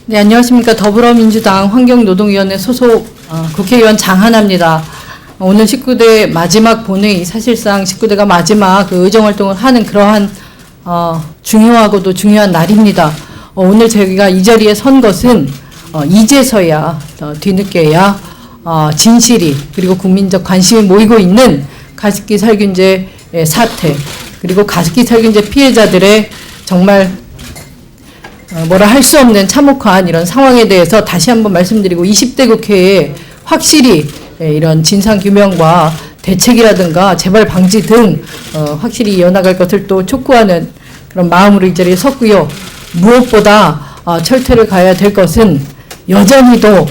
네, 안녕하십니까. 더불어민주당 환경노동위원회 소속 국회의원 장하나입니다. 오늘 19대 마지막 본회의, 사실상 19대가 마지막 의정활동을 하는 그러한 중요하고도 중요한 날입니다. 오늘 저희가 이 자리에 선 것은 이제서야 뒤늦게야 진실이 그리고 국민적 관심이 모이고 있는 가습기 살균제 사태, 그리고 가습기 살균제 피해자들의 정말 뭐라 할 수 없는 참혹한 이런 상황에 대해서 다시 한번 말씀드리고, 20대 국회에 확실히 이런 진상규명과 대책이라든가 재발 방지 등 확실히 이어나갈 것을 또 촉구하는 그런 마음으로 이 자리에 섰고요. 무엇보다 철퇴를 가야 될 것은 여전히도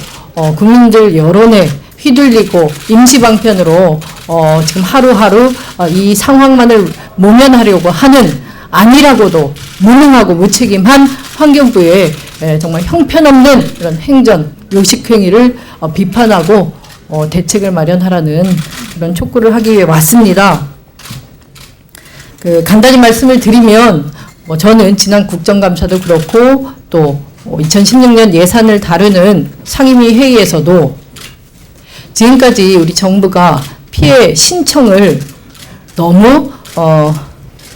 국민들 여론에 휘둘리고 임시방편으로 지금 하루하루 이 상황만을 모면하려고 하는, 아니라고도 무능하고 무책임한 환경부의 정말 형편없는 이런 행전, 요식행위를 비판하고 대책을 마련하라는 그런 촉구를 하기 위해 왔습니다. 간단히 말씀을 드리면, 저는 지난 국정감사도 그렇고 또 2016년 예산을 다루는 상임위 회의에서도 지금까지 우리 정부가 피해 신청을 너무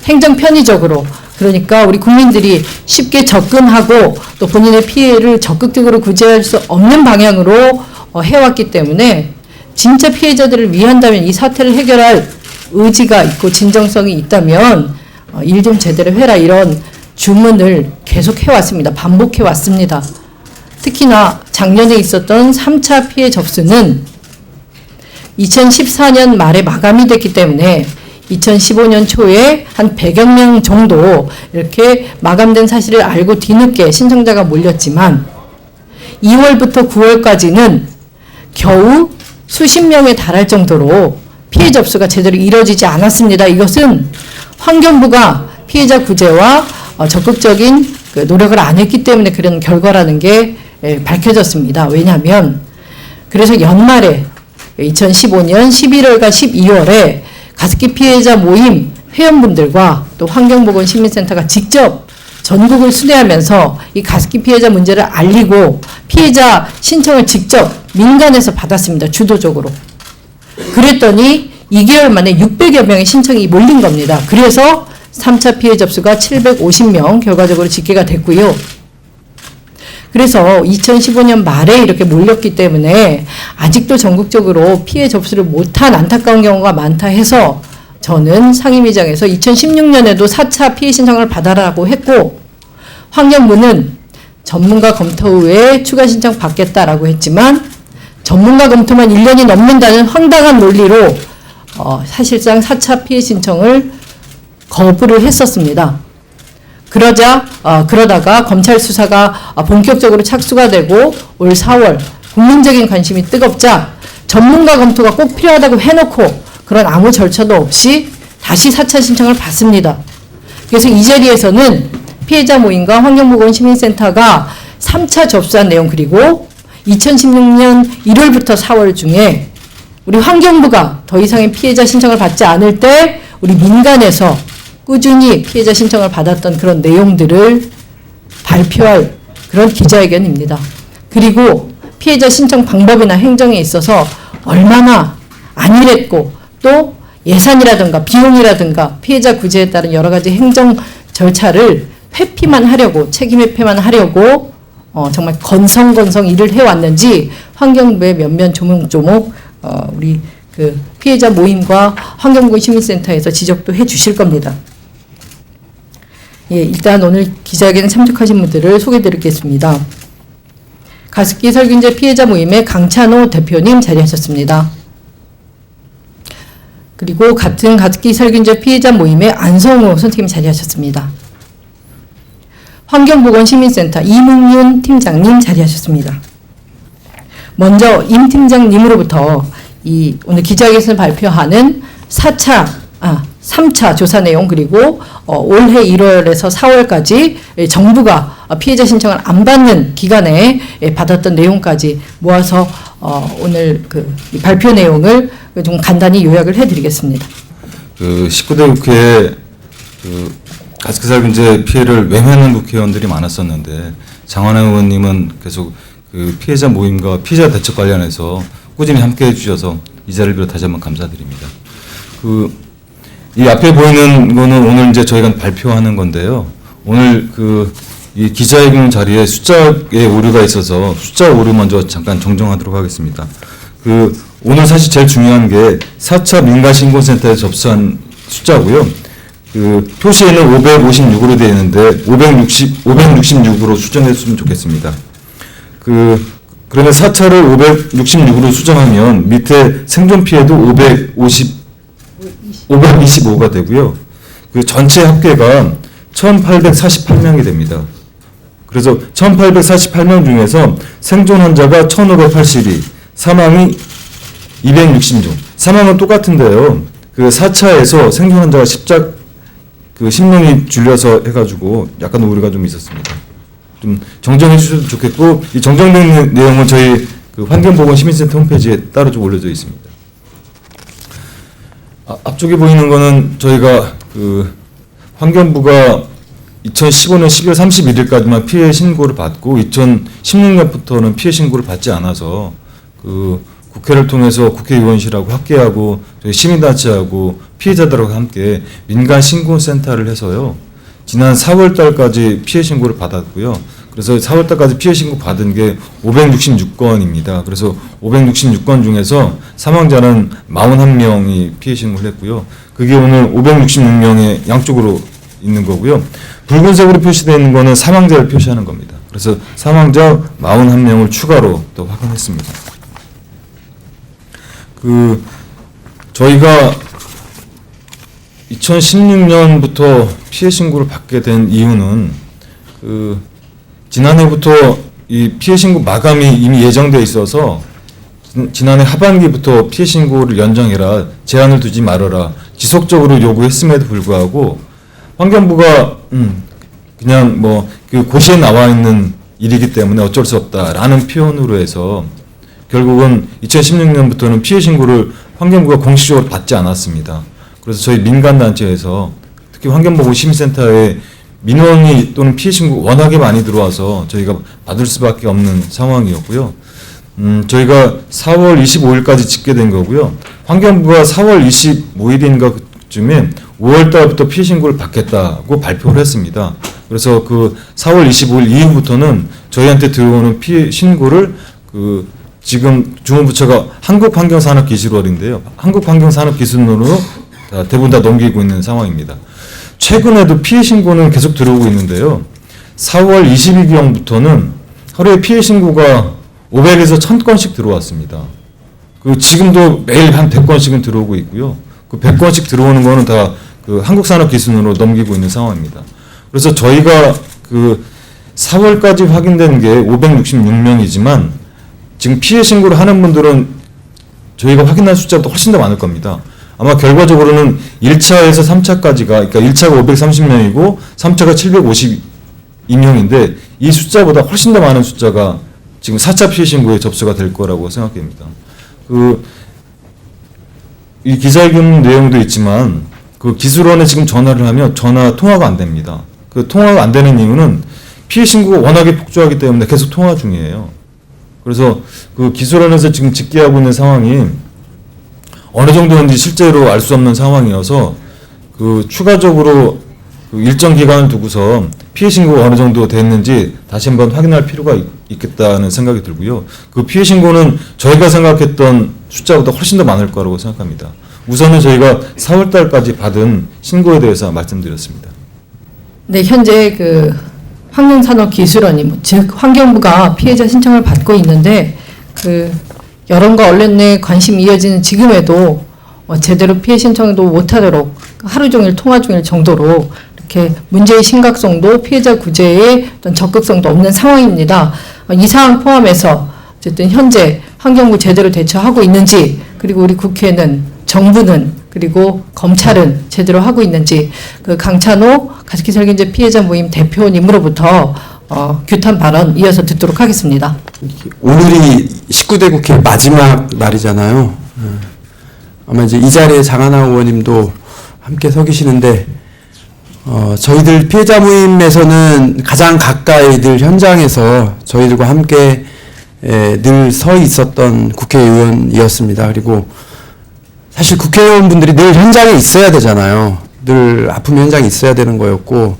행정 편의적으로, 그러니까 우리 국민들이 쉽게 접근하고 또 본인의 피해를 적극적으로 구제할 수 없는 방향으로 해왔기 때문에, 진짜 피해자들을 위한다면, 이 사태를 해결할 의지가 있고 진정성이 있다면 일 좀 제대로 해라, 이런 주문을 계속 해왔습니다. 반복해왔습니다. 특히나 작년에 있었던 3차 피해 접수는 2014년 말에 마감이 됐기 때문에 2015년 초에 한 100여 명 정도 이렇게 마감된 사실을 알고 뒤늦게 신청자가 몰렸지만, 2월부터 9월까지는 겨우 수십 명에 달할 정도로 피해 접수가 제대로 이루어지지 않았습니다. 이것은 환경부가 피해자 구제와 적극적인 노력을 안 했기 때문에 그런 결과라는 게 밝혀졌습니다. 왜냐하면, 그래서 연말에 2015년 11월과 12월에 가습기 피해자 모임 회원분들과 또 환경보건 시민센터가 직접 전국을 순회하면서 이 가습기 피해자 문제를 알리고 피해자 신청을 직접 민간에서 받았습니다. 주도적으로. 그랬더니 2개월 만에 600여 명의 신청이 몰린 겁니다. 그래서 3차 피해 접수가 750명 결과적으로 집계가 됐고요. 그래서 2015년 말에 이렇게 몰렸기 때문에 아직도 전국적으로 피해 접수를 못한 안타까운 경우가 많다 해서, 저는 상임위장에서 2016년에도 4차 피해 신청을 받아라고 했고, 환경부는 전문가 검토 후에 추가 신청 받겠다라고 했지만, 전문가 검토만 1년이 넘는다는 황당한 논리로 사실상 4차 피해 신청을 거부를 했었습니다. 그러다가 검찰 수사가 본격적으로 착수가 되고 올 4월 국민적인 관심이 뜨겁자 전문가 검토가 꼭 필요하다고 해놓고 그런 아무 절차도 없이 다시 4차 신청을 받습니다. 그래서 이 자리에서는 피해자 모임과 환경보건 시민센터가 3차 접수한 내용, 그리고 2016년 1월부터 4월 중에 우리 환경부가 더 이상의 피해자 신청을 받지 않을 때 우리 민간에서 꾸준히 피해자 신청을 받았던 그런 내용들을 발표할 그런 기자회견입니다. 그리고 피해자 신청 방법이나 행정에 있어서 얼마나 안일했고, 또 예산이라든가 비용이라든가 피해자 구제에 따른 여러 가지 행정 절차를 회피만 하려고, 책임 회피만 하려고 정말 건성건성 일을 해왔는지 환경부의 면면 조목조목 우리 피해자 모임과 환경보건 시민센터에서 지적도 해 주실 겁니다. 일단 오늘 기자회견에 참석하신 분들을 소개해 드리겠습니다. 가습기 살균제 피해자 모임의 강찬호 대표님 자리하셨습니다. 그리고 같은 가습기 살균제 피해자 모임의 안성우 선생님 자리하셨습니다. 환경보건 시민센터 이문윤 팀장님 자리하셨습니다. 먼저 임 팀장님으로부터 오늘 기자회견에서 발표하는 3차 조사 내용, 그리고 올해 1월에서 4월까지 정부가 피해자 신청을 안 받는 기간에 받았던 내용까지 모아서 오늘 발표 내용을 좀 간단히 요약을 해드리겠습니다. 19대 국회에 가습기 살균제 피해를 외면하는 국회의원들이 많았었는데, 장하나 의원님은 계속 그 피해자 모임과 피해자 대책 관련해서 꾸준히 함께해 주셔서 이 자리를 빌어 다시 한번 감사드립니다. 이 앞에 보이는 거는 오늘 이제 저희가 발표하는 건데요. 오늘 이 기자회견 자리에 숫자에 오류가 있어서 숫자 오류 먼저 잠깐 정정하도록 하겠습니다. 오늘 사실 제일 중요한 게 4차 민간신고센터에 접수한 숫자고요. 표시에는 556으로 되어 있는데 566으로 수정했으면 좋겠습니다. 그러면 4차를 566으로 수정하면 밑에 생존 피해도 525가 되고요. 전체 합계가 1,848명이 됩니다. 그래서 1,848명 중에서 생존 환자가 1,582, 사망이 260명. 사망은 똑같은데요. 4차에서 생존 환자가 10명이 줄여서 해가지고 약간 오류가 좀 있었습니다. 좀 정정해 주셔도 좋겠고, 이 정정된 내용은 저희 환경보건시민센터 홈페이지에 따로 좀 올려져 있습니다. 앞쪽에 보이는 거는 저희가 환경부가 2015년 12월 31일까지만 피해 신고를 받고 2016년부터는 피해 신고를 받지 않아서 국회를 통해서 국회의원실하고 함께하고 저희 시민단체하고 피해자들하고 함께 민간 신고센터를 해서요. 지난 4월 달까지 피해 신고를 받았고요. 그래서 4월 달까지 피해 신고 받은 게 566건입니다. 그래서 566건 중에서 사망자는 41명이 피해 신고를 했고요. 그게 오늘 566명의 양쪽으로 있는 거고요. 붉은색으로 표시되어 있는 거는 사망자를 표시하는 겁니다. 그래서 사망자 41명을 추가로 또 확인했습니다. 저희가 2016년부터 피해 신고를 받게 된 이유는 지난해부터 이 피해 신고 마감이 이미 예정돼 있어서 지난해 하반기부터 피해 신고를 연장해라, 제한을 두지 말아라 지속적으로 요구했음에도 불구하고 환경부가 그냥 고시에 나와 있는 일이기 때문에 어쩔 수 없다라는 표현으로 해서 결국은 2016년부터는 피해 신고를 환경부가 공식적으로 받지 않았습니다. 그래서 저희 민간단체에서 특히 환경보건시민센터에 민원이 또는 피해 신고 워낙에 많이 들어와서 저희가 받을 수밖에 없는 상황이었고요. 저희가 4월 25일까지 집계된 거고요. 환경부가 4월 25일인가 그쯤에 5월 달부터 피해 신고를 받겠다고 발표를 했습니다. 그래서 4월 25일 이후부터는 저희한테 들어오는 피해 신고를 지금 주무부처가 한국환경산업기술원인데요. 한국환경산업기술원으로 대부분 다 넘기고 있는 상황입니다. 최근에도 피해 신고는 계속 들어오고 있는데요. 4월 22일경부터는 하루에 피해 신고가 500에서 1000건씩 들어왔습니다. 지금도 매일 한 100건씩은 들어오고 있고요. 100건씩 들어오는 거는 다 한국산업기술원으로 넘기고 있는 상황입니다. 그래서 저희가 4월까지 확인된 게 566명이지만 지금 피해 신고를 하는 분들은 저희가 확인한 숫자보다 훨씬 더 많을 겁니다. 아마 결과적으로는 1차에서 3차까지가, 그러니까 1차가 530명이고 3차가 752명인데 이 숫자보다 훨씬 더 많은 숫자가 지금 4차 피해 신고에 접수가 될 거라고 생각됩니다. 이 기자회견 내용도 있지만 기술원에 지금 전화를 하면 전화 통화가 안 됩니다. 통화가 안 되는 이유는 피해 신고가 워낙에 폭주하기 때문에 계속 통화 중이에요. 그래서 기술원에서 지금 집계하고 있는 상황이 어느 정도인지 실제로 알 수 없는 상황이어서 추가적으로 일정 기간을 두고서 피해 신고가 어느 정도 됐는지 다시 한번 확인할 필요가 있겠다는 생각이 들고요. 피해 신고는 저희가 생각했던 숫자보다 훨씬 더 많을 거라고 생각합니다. 우선은 저희가 4월 달까지 받은 신고에 대해서 말씀드렸습니다. 네, 현재 환경산업기술원이 즉 환경부가 피해자 신청을 받고 있는데 여론과 언론 내 관심이 이어지는 지금에도 제대로 피해 신청도 못하도록 하루 종일 통화 중일 정도로 이렇게 문제의 심각성도 피해자 구제에 어떤 적극성도 없는 상황입니다. 이 상황 포함해서 어쨌든 현재 환경부 제대로 대처하고 있는지, 그리고 우리 국회는, 정부는, 그리고 검찰은 제대로 하고 있는지 강찬호 가습기살균제 피해자 모임 대표님으로부터 규탄 발언 이어서 듣도록 하겠습니다. 오늘이 19대 국회 마지막 날이잖아요. 아마 이제 이 자리에 장하나 의원님도 함께 서 계시는데 저희들 피해자 모임에서는 가장 가까이 늘 현장에서 저희들과 함께 늘 서 있었던 국회의원이었습니다. 그리고 사실 국회의원분들이 늘 현장에 있어야 되잖아요. 늘 아픔 현장에 있어야 되는 거였고,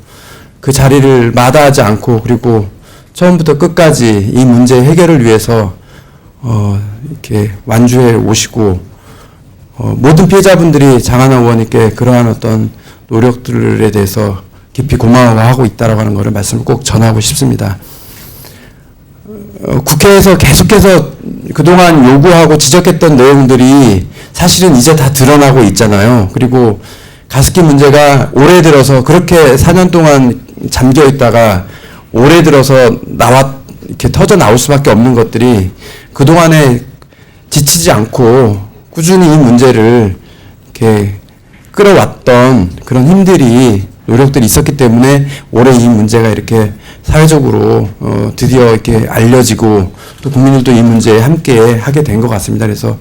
그 자리를 마다하지 않고, 그리고 처음부터 끝까지 이 문제 해결을 위해서 이렇게 완주해 오시고, 모든 피해자분들이 장하나 의원님께 그러한 어떤 노력들에 대해서 깊이 고마워하고 있다라고 하는 것을 말씀을 꼭 전하고 싶습니다. 국회에서 계속해서 그동안 요구하고 지적했던 내용들이 사실은 이제 다 드러나고 있잖아요. 그리고 가습기 문제가 올해 들어서 그렇게 4년 동안 잠겨 있다가 올해 들어서 이렇게 터져 나올 수밖에 없는 것들이 그동안에 지치지 않고 꾸준히 이 문제를 이렇게 끌어왔던 그런 노력들이 있었기 때문에 올해 이 문제가 이렇게 사회적으로 드디어 이렇게 알려지고 또 국민들도 이 문제에 함께 하게 된 것 같습니다. 그래서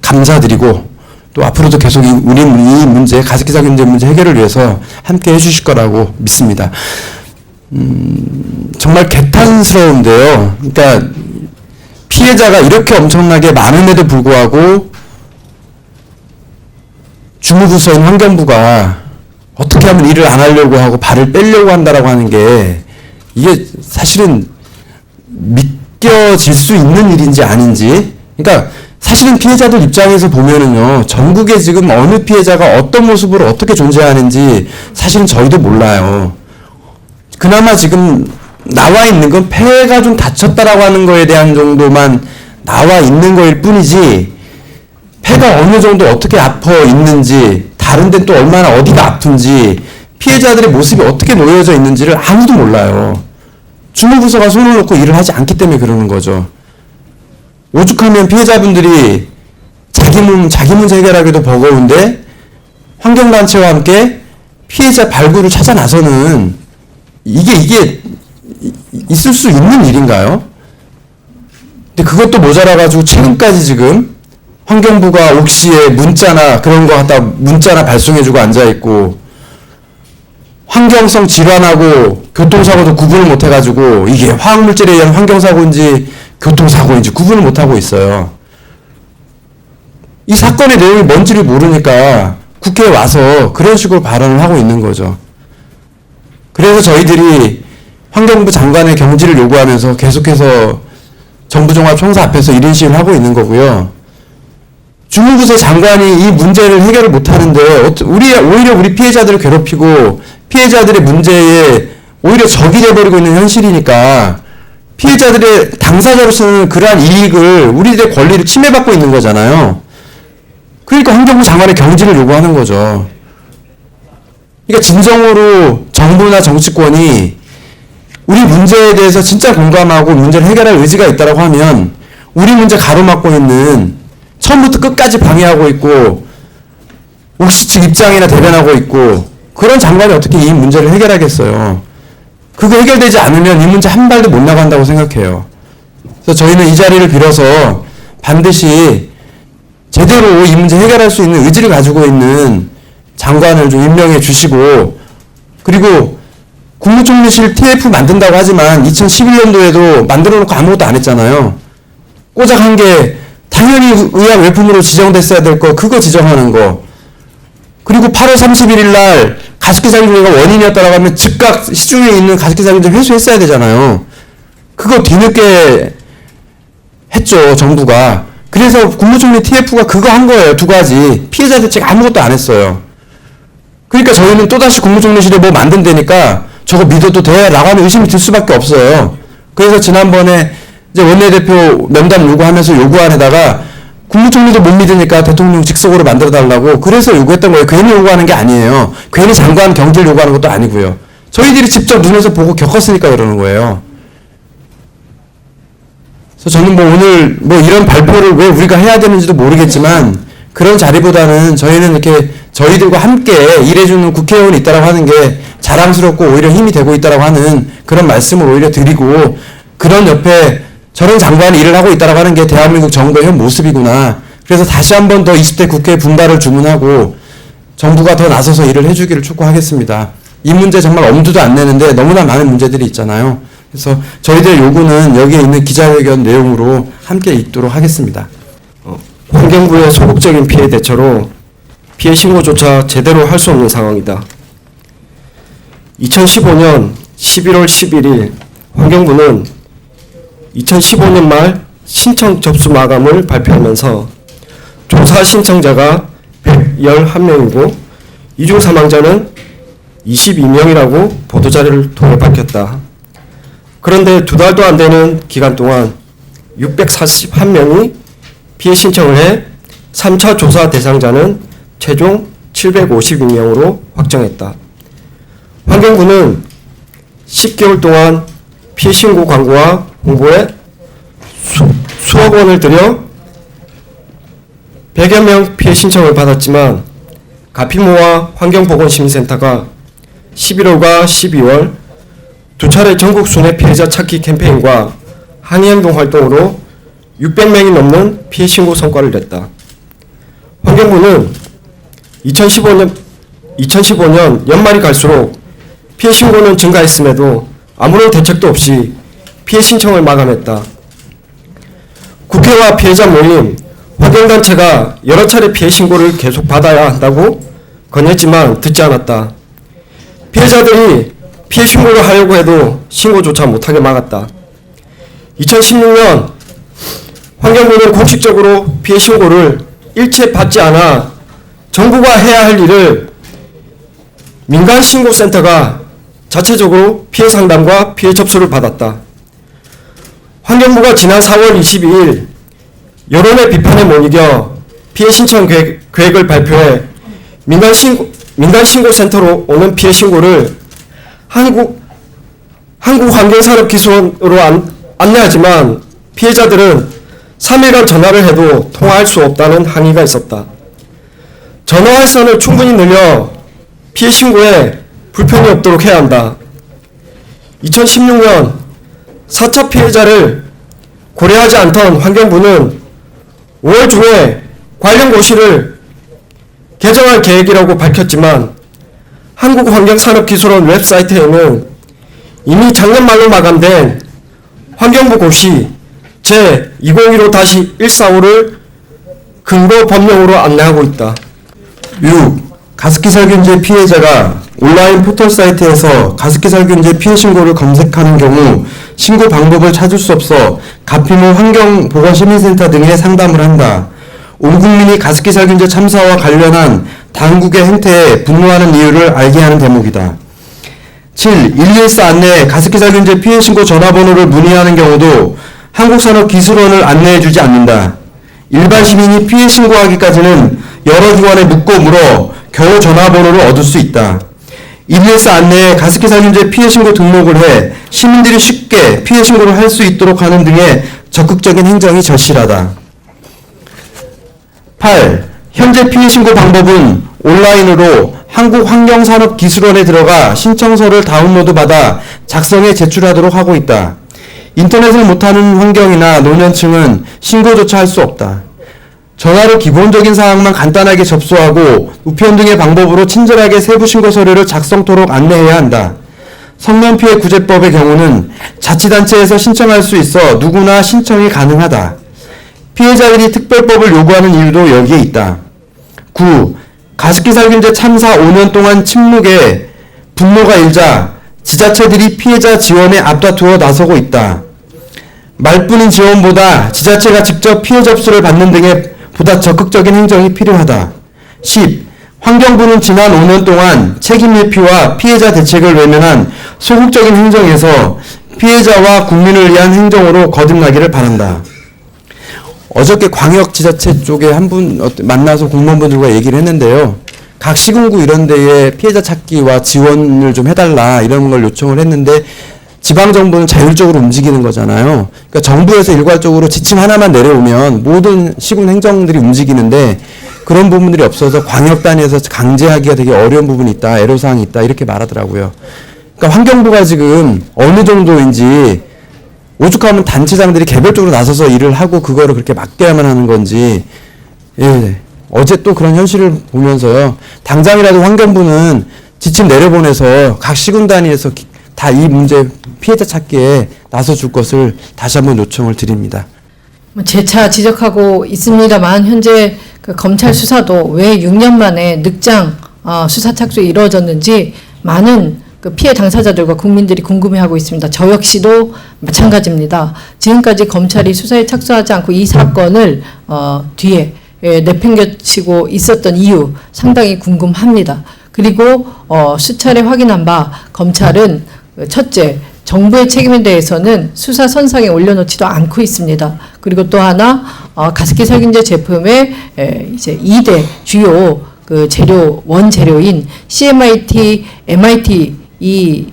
감사드리고 또 앞으로도 계속 우리 이 문제, 가습기 살균 문제 해결을 위해서 함께 해주실 거라고 믿습니다. 정말 개탄스러운데요. 그러니까 피해자가 이렇게 엄청나게 많음에도 불구하고 주무부서인 환경부가 어떻게 하면 일을 안 하려고 하고 발을 빼려고 한다라고 하는 게 이게 사실은 믿겨질 수 있는 일인지 아닌지. 그러니까 사실은 피해자들 입장에서 보면은요, 전국에 지금 어느 피해자가 어떤 모습으로 어떻게 존재하는지 사실은 저희도 몰라요. 그나마 지금 나와 있는 건 폐가 좀 다쳤다라고 하는 거에 대한 정도만 나와 있는 거일 뿐이지, 폐가 어느 정도 어떻게 아파 있는지, 다른 데는 또 얼마나 어디가 아픈지, 피해자들의 모습이 어떻게 놓여져 있는지를 아무도 몰라요. 주무부서가 손을 놓고 일을 하지 않기 때문에 그러는 거죠. 오죽하면 피해자분들이 자기 문제 해결하기도 버거운데 환경단체와 함께 피해자 발굴을 찾아 나서는 이게 있을 수 있는 일인가요? 근데 그것도 모자라가지고 최근까지 지금 환경부가 옥시에 문자나 그런 거 갖다 문자나 발송해주고 앉아있고, 환경성 질환하고 교통사고도 구분을 못해가지고 이게 화학물질에 의한 환경사고인지 교통사고인지 구분을 못하고 있어요. 이 사건의 내용이 뭔지를 모르니까 국회에 와서 그런 식으로 발언을 하고 있는 거죠. 그래서 저희들이 환경부 장관의 경질을 요구하면서 계속해서 정부종합청사 앞에서 1인 시위를 하고 있는 거고요. 주무부서 장관이 이 문제를 해결을 못하는데 오히려 우리 피해자들을 괴롭히고 피해자들의 문제에 오히려 적이 돼버리고 있는 현실이니까 피해자들의 당사자로서는 그러한 이익을, 우리들의 권리를 침해받고 있는 거잖아요. 그러니까 환경부 장관의 경질을 요구하는 거죠. 그러니까 진정으로 정부나 정치권이 우리 문제에 대해서 진짜 공감하고 문제를 해결할 의지가 있다고 하면 우리 문제 가로막고 있는, 처음부터 끝까지 방해하고 있고 옥시 측 입장이나 대변하고 있고 그런 장관이 어떻게 이 문제를 해결하겠어요. 그거 해결되지 않으면 이 문제 한 발도 못 나간다고 생각해요. 그래서 저희는 이 자리를 빌어서 반드시 제대로 이 문제 해결할 수 있는 의지를 가지고 있는 장관을 좀 임명해 주시고, 그리고 국무총리실 TF 만든다고 하지만 2011년도에도 만들어 놓고 아무것도 안 했잖아요. 꼬작한 게 당연히 의학 외품으로 지정됐어야 될 거, 그거 지정하는 거. 그리고 8월 31일 날 가습기 살균제가 원인이었다라고 하면 즉각 시중에 있는 가습기 살균제 회수했어야 되잖아요. 그거 뒤늦게 했죠, 정부가. 그래서 국무총리 TF가 그거 한 거예요, 두 가지. 피해자들 측 아무것도 안 했어요. 그러니까 저희는 또다시 국무총리실에 뭐 만든다니까 저거 믿어도 돼? 라고 하는 의심이 들 수밖에 없어요. 그래서 지난번에 이제 원내대표 면담 요구하면서 요구안에다가 국무총리도 못 믿으니까 대통령 직속으로 만들어달라고 그래서 요구했던 거예요. 괜히 요구하는 게 아니에요. 괜히 장관 경질 요구하는 것도 아니고요. 저희들이 직접 눈에서 보고 겪었으니까 그러는 거예요. 그래서 저는 뭐 오늘 뭐 이런 발표를 왜 우리가 해야 되는지도 모르겠지만 그런 자리보다는 저희는 이렇게 저희들과 함께 일해주는 국회의원이 있다라고 하는 게 자랑스럽고 오히려 힘이 되고 있다라고 하는 그런 말씀을 오히려 드리고, 그런 옆에 저런 장관이 일을 하고 있다라고 하는 게 대한민국 정부의 현 모습이구나. 그래서 다시 한 번 더 20대 국회 분발을 주문하고 정부가 더 나서서 일을 해주기를 촉구하겠습니다. 이 문제 정말 엄두도 안 내는데 너무나 많은 문제들이 있잖아요. 그래서 저희들의 요구는 여기에 있는 기자회견 내용으로 함께 읽도록 하겠습니다. 환경부의 소극적인 피해 대처로 피해 신고조차 제대로 할 수 없는 상황이다. 2015년 11월 11일 환경부는 2015년 말 신청 접수 마감을 발표하면서 조사 신청자가 111명이고 이중 사망자는 22명이라고 보도자료를 통해 밝혔다. 그런데 2달도 안 되는 기간 동안 641명이 피해 신청을 해 3차 조사 대상자는 최종 752명으로 확정했다. 환경부는 10개월 동안 피해 신고 광고와 홍보에 수억 원을 들여 100여 명 피해 신청을 받았지만 가피모와 환경보건시민센터가 11월과 12월 두 차례 전국 순회 피해자 찾기 캠페인과 항의행동 활동으로 600명이 넘는 피해 신고 성과를 냈다. 환경부는 2015년 연말이 갈수록 피해 신고는 증가했음에도 아무런 대책도 없이 피해 신청을 마감했다. 국회와 피해자 모임, 환경단체가 여러 차례 피해 신고를 계속 받아야 한다고 건의했지만 듣지 않았다. 피해자들이 피해 신고를 하려고 해도 신고조차 못하게 막았다. 2016년 환경부는 공식적으로 피해 신고를 일체 받지 않아 정부가 해야 할 일을 민간신고센터가 자체적으로 피해 상담과 피해 접수를 받았다. 환경부가 지난 4월 22일 여론의 비판에 못 이겨 피해 신청 계획을 발표해 민간신고센터로 오는 피해 신고를 한국환경산업기술원으로 안내하지만 피해자들은 3일간 전화를 해도 통화할 수 없다는 항의가 있었다. 전화 활선을 충분히 늘려 피해 신고에 불편이 없도록 해야 한다. 2016년 4차 피해자를 고려하지 않던 환경부는 5월 중에 관련 고시를 개정할 계획이라고 밝혔지만 한국환경산업기술원 웹사이트에는 이미 작년 말로 마감된 환경부 고시 제2015-145를 근거 법령으로 안내하고 있다. 6. 가습기 살균제 피해자가 온라인 포털 사이트에서 가습기 살균제 피해 신고를 검색하는 경우 신고 방법을 찾을 수 없어 가피모 환경보건시민센터 등에 상담을 한다. 온 국민이 가습기 살균제 참사와 관련한 당국의 행태에 분노하는 이유를 알게 하는 대목이다. 7. 114 안내 가습기 살균제 피해 신고 전화번호를 문의하는 경우도 한국산업기술원을 안내해주지 않는다. 일반 시민이 피해 신고하기까지는 여러 기관에 묻고 물어 겨우 전화번호를 얻을 수 있다. 114 안내에 가습기 살균제 피해 신고 등록을 해 시민들이 쉽게 피해 신고를 할 수 있도록 하는 등의 적극적인 행정이 절실하다. 8. 현재 피해 신고 방법은 온라인으로 한국환경산업기술원에 들어가 신청서를 다운로드 받아 작성해 제출하도록 하고 있다. 인터넷을 못하는 환경이나 노년층은 신고조차 할 수 없다. 전화로 기본적인 사항만 간단하게 접수하고 우편 등의 방법으로 친절하게 세부 신고 서류를 작성토록 안내해야 한다. 성년피해 구제법의 경우는 자치단체에서 신청할 수 있어 누구나 신청이 가능하다. 피해자들이 특별법을 요구하는 이유도 여기에 있다. 9. 가습기 살균제 참사 5년 동안 침묵에 분노가 일자 지자체들이 피해자 지원에 앞다투어 나서고 있다. 말뿐인 지원보다 지자체가 직접 피해 접수를 받는 등의 보다 적극적인 행정이 필요하다. 10. 환경부는 지난 5년 동안 책임 회피와 피해자 대책을 외면한 소극적인 행정에서 피해자와 국민을 위한 행정으로 거듭나기를 바란다. 어저께 광역지자체 쪽에 한 분 만나서 공무원분들과 얘기를 했는데요. 각 시군구 이런 데에 피해자 찾기와 지원을 좀 해달라 이런 걸 요청을 했는데 지방정부는 자율적으로 움직이는 거잖아요. 그러니까 정부에서 일괄적으로 지침 하나만 내려오면 모든 시군 행정들이 움직이는데 그런 부분들이 없어서 광역 단위에서 강제하기가 되게 어려운 부분이 있다. 애로사항이 있다. 이렇게 말하더라고요. 그러니까 환경부가 지금 어느 정도인지 오죽하면 단체장들이 개별적으로 나서서 일을 하고 그거를 그렇게 맡겨야만 하는 건지 어제 또 그런 현실을 보면서요. 당장이라도 환경부는 지침 내려보내서 각 시군 단위에서 다 이 문제 피해자 찾기에 나서줄 것을 다시 한번 요청을 드립니다. 재차 지적하고 있습니다만 현재 그 검찰 수사도 왜 6년 만에 늑장 수사 착수가 이루어졌는지 많은 그 피해 당사자들과 국민들이 궁금해하고 있습니다. 저 역시도 마찬가지입니다. 지금까지 검찰이 수사에 착수하지 않고 이 사건을 뒤에 내팽개치고 있었던 이유 상당히 궁금합니다. 그리고 수차례 확인한 바 검찰은 첫째, 정부의 책임에 대해서는 수사 선상에 올려놓지도 않고 있습니다. 그리고 또 하나 가습기 살균제 제품의 이제 2대 주요 그 재료 원재료인 CMIT, MIT 이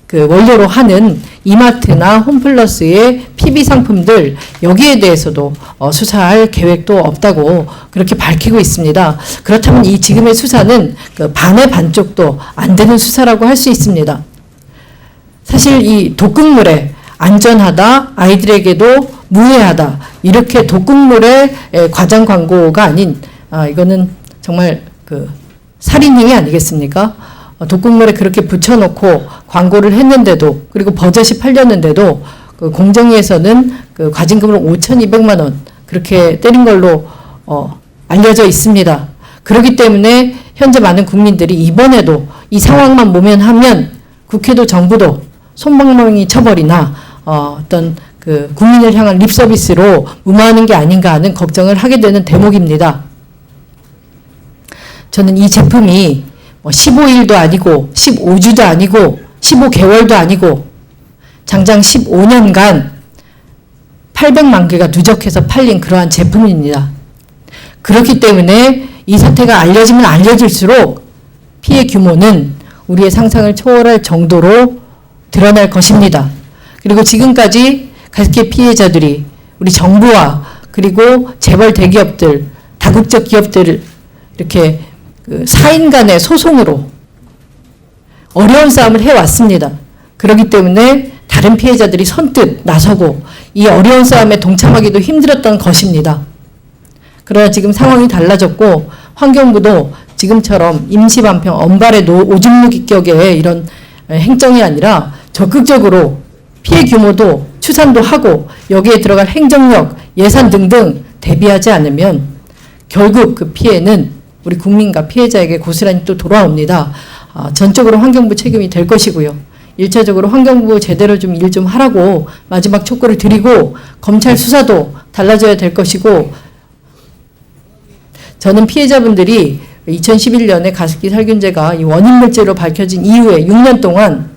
그 원료로 하는 이마트나 홈플러스의 PB 상품들 여기에 대해서도 수사할 계획도 없다고 그렇게 밝히고 있습니다. 그렇다면 이 지금의 수사는 그 반의 반쪽도 안 되는 수사라고 할 수 있습니다. 사실 이 독극물에 안전하다, 아이들에게도 무해하다 이렇게 독극물의 과장 광고가 아닌 이거는 정말 그 살인행위 아니겠습니까? 독극물에 그렇게 붙여놓고 광고를 했는데도 그리고 버젓이 팔렸는데도 그 공정위에서는 그 과징금을 5,200만 원 그렇게 때린 걸로 알려져 있습니다. 그렇기 때문에 현재 많은 국민들이 이번에도 이 상황만 모면하면 국회도 정부도 손방망이 처벌이나 어떤 그 국민을 향한 립 서비스로 무마하는 게 아닌가 하는 걱정을 하게 되는 대목입니다. 저는 이 제품이 15일도 아니고 15주도 아니고 15개월도 아니고 장장 15년간 800만 개가 누적해서 팔린 그러한 제품입니다. 그렇기 때문에 이 사태가 알려지면 알려질수록 피해 규모는 우리의 상상을 초월할 정도로 드러날 것입니다. 그리고 지금까지 가습기 피해자들이 우리 정부와 그리고 재벌 대기업들, 다국적 기업들을 이렇게 그 사인 간의 소송으로 어려운 싸움을 해왔습니다. 그렇기 때문에 다른 피해자들이 선뜻 나서고 이 어려운 싸움에 동참하기도 힘들었던 것입니다. 그러나 지금 상황이 달라졌고 환경부도 지금처럼 임시반평, 언발의 오줌 누기 격의 이런 행정이 아니라 적극적으로 피해 규모도 추산도 하고 여기에 들어갈 행정력, 예산 등등 대비하지 않으면 결국 그 피해는 우리 국민과 피해자에게 고스란히 또 돌아옵니다. 전적으로 환경부 책임이 될 것이고요. 1차적으로 환경부 제대로 좀 일 좀 하라고 마지막 촉구를 드리고 검찰 수사도 달라져야 될 것이고 저는 피해자분들이 2011년에 가습기 살균제가 이 원인 물질로 밝혀진 이후에 6년 동안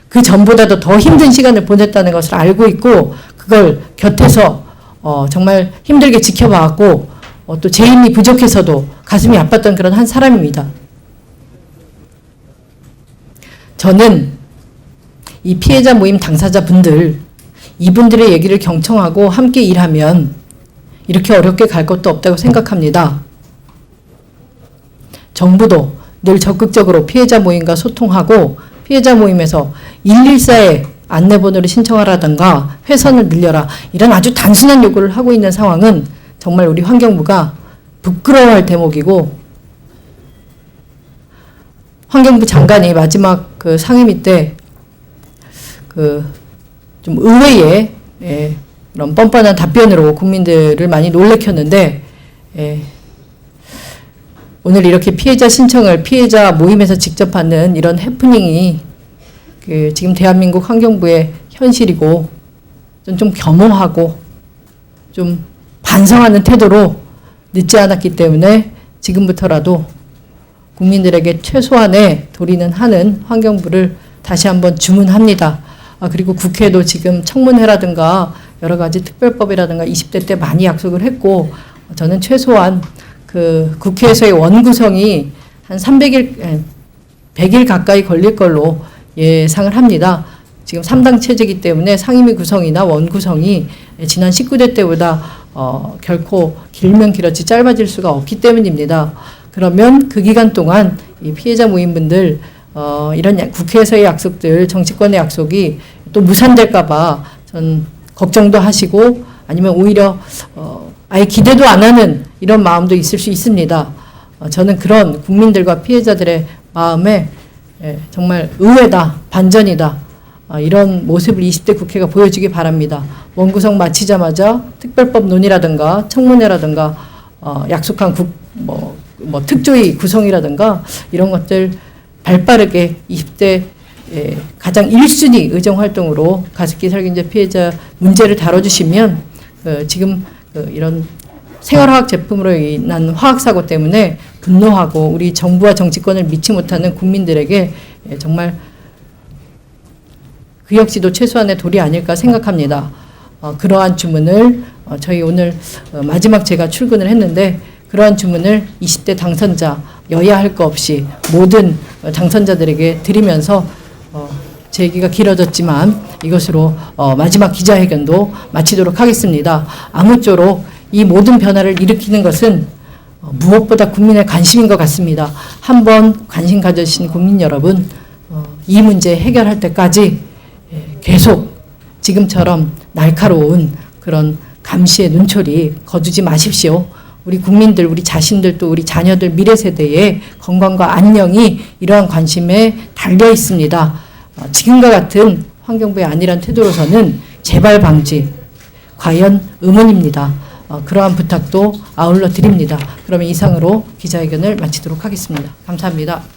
그 전보다도 더 힘든 시간을 보냈다는 것을 알고 있고 그걸 곁에서 정말 힘들게 지켜봐왔고 또 제 힘이 부족해서도 가슴이 아팠던 그런 한 사람입니다. 저는 이 피해자 모임 당사자분들 이분들의 얘기를 경청하고 함께 일하면 이렇게 어렵게 갈 것도 없다고 생각합니다. 정부도 늘 적극적으로 피해자 모임과 소통하고 피해자 모임에서 114에 안내번호를 신청하라든가 회선을 늘려라 이런 아주 단순한 요구를 하고 있는 상황은 정말 우리 환경부가 부끄러워할 대목이고 환경부 장관이 마지막 그 상임위 때 그 좀 의외의 그런 뻔뻔한 답변으로 국민들을 많이 놀래켰는데 오늘 이렇게 피해자 신청을 피해자 모임에서 직접 받는 이런 해프닝이 그 지금 대한민국 환경부의 현실이고 좀 겸허하고 좀 반성하는 태도로 늦지 않았기 때문에 지금부터라도 국민들에게 최소한의 도리는 하는 환경부를 다시 한번 주문합니다. 그리고 국회도 지금 청문회라든가 여러 가지 특별법이라든가 20대 때 많이 약속을 했고 저는 최소한 그 국회에서의 원구성이 한 100일 가까이 걸릴 걸로 예상을 합니다. 지금 3당 체제이기 때문에 상임위 구성이나 원구성이 지난 19대 때보다 결코 길면 길었지 짧아질 수가 없기 때문입니다. 그러면 그 기간 동안 이 피해자 모임분들 이런 국회에서의 약속들, 정치권의 약속이 또 무산될까 봐 전 걱정도 하시고 아니면 오히려 아예 기대도 안 하는 이런 마음도 있을 수 있습니다. 저는 그런 국민들과 피해자들의 마음에 정말 의외다, 반전이다, 이런 모습을 20대 국회가 보여주기 바랍니다. 원구성 마치자마자 특별법 논의라든가 청문회라든가 약속한 특조위 구성이라든가 이런 것들 발빠르게 20대 가장 1순위 의정활동으로 가습기 살균제 피해자 문제를 다뤄주시면 지금 이런 생활화학 제품으로 인한 화학사고 때문에 분노하고 우리 정부와 정치권을 믿지 못하는 국민들에게 정말 그 역시도 최소한의 도리 아닐까 생각합니다. 그러한 주문을 저희 오늘 마지막 제가 출근을 했는데 그러한 주문을 20대 당선자 여야 할 거 없이 모든 당선자들에게 드리면서 제 얘기가 길어졌지만 이것으로 마지막 기자회견도 마치도록 하겠습니다. 아무쪼록 이 모든 변화를 일으키는 것은 무엇보다 국민의 관심인 것 같습니다. 한번 관심 가져주신 국민 여러분, 이 문제 해결할 때까지 계속 지금처럼 날카로운 그런 감시의 눈초리 거두지 마십시오. 우리 국민들, 우리 자신들 또 우리 자녀들 미래 세대의 건강과 안녕이 이러한 관심에 달려 있습니다. 지금과 같은 환경부의 안일한 태도로서는 재발 방지 과연 의문입니다. 그러한 부탁도 아울러 드립니다. 그러면 이상으로 기자회견을 마치도록 하겠습니다. 감사합니다.